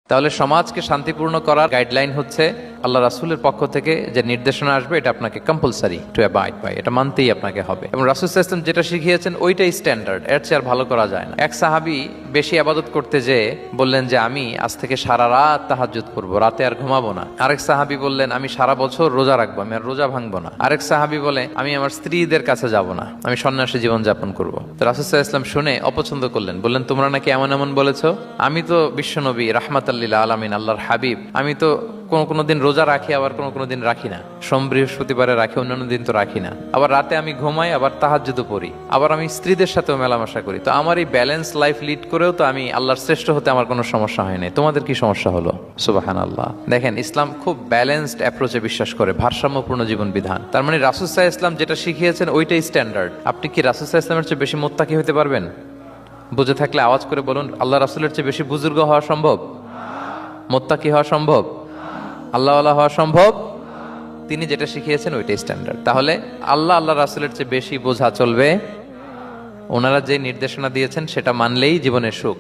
তাহলে সমাজকে শান্তিপূর্ণ করার গাইডলাইন হচ্ছে আল্লাহ রাসূলের পক্ষ থেকে যে নির্দেশনা আসবে এটা আপনাকে কম্পালসারি টু অ্যাবাইড বাই, এটা মানতেই আপনাকে হবে। এবং রাসূল সাল্লাল্লাহু আলাইহি ওয়াসাল্লাম যেটা শিখিয়েছেন ওইটাই স্ট্যান্ডার্ড, এর চেয়ে আর ভালো করা যায় না। এক সাহাবী বেশি ইবাদত করতে যেয়ে বললেন যে আমি আজ থেকে সারা রাত তাহাজ্জুদ করব, রাতে আর ঘুমাবো না। আরেক সাহাবী বললেন আমি সারা বছর রোজা রাখবো, আমি আর রোজা ভাঙবো না। আরেক সাহাবী বলে আমি আমার স্ত্রীদের কাছে যাব না, আমি সন্ন্যাসী জীবন যাপন করব। তো রাসূল সাল্লাল্লাহু আলাইহি ওয়াসাল্লাম শুনে অপছন্দ করলেন, বললেন তোমরা নাকি এমন এমন বলেছো, আমি তো বিশ্বনবী রাহমাতাল লিল আলামিন, আল্লাহর হাবিব, আমি তো কোনো দিন রোজা রাখি, আবার কোনো দিন রাখি না। সোম বৃহস্পতিবারে রাখি, অন্যান্য দিন তো রাখি না। আবার রাতে আমি ঘুমাই, আবার তাহাজ্জুদও পড়ি, আবার আমি স্ত্রীদের সাথেও মেলামেশা করি। তো আমার এই ব্যালেন্স লাইফ লিড করেও তো আমি আল্লাহর শ্রেষ্ঠ হতে আমার কোনো সমস্যা হয় নাই, তোমাদের কি সমস্যা হলো? সুবহানাল্লাহ। দেখেন, ইসলাম খুব ব্যালেন্সড অ্যাপ্রোচে বিশ্বাস করে, ভারসাম্যপূর্ণ জীবন বিধান। তার মানে রাসূল সাল্লাল্লাহু আলাইহি ওয়াসাল্লাম যেটা শিখিয়েছেন ওইটাই স্ট্যান্ডার্ড। আপনি কি রাসূল সাল্লাল্লাহু আলাইহি ওয়াসাল্লামের চেয়ে বেশি মুত্তাকি হতে পারবেন? বুঝে থাকলে আওয়াজ করে বলুন, আল্লাহ রাসূলের চেয়ে বেশি বুজুর্গ হওয়া সম্ভব? মুত্তাকি হওয়া সম্ভব? আল্লাহওয়ালা হওয়া সম্ভব? তিনি যেটা শিখিয়েছেন ওইটাই স্ট্যান্ডার্ড। তাহলে আল্লাহ রাসূলের চেয়ে বেশি বোঝা চলবে? ওনারা যে নির্দেশনা দিয়েছেন সেটা মানলেই জীবনের সুখ।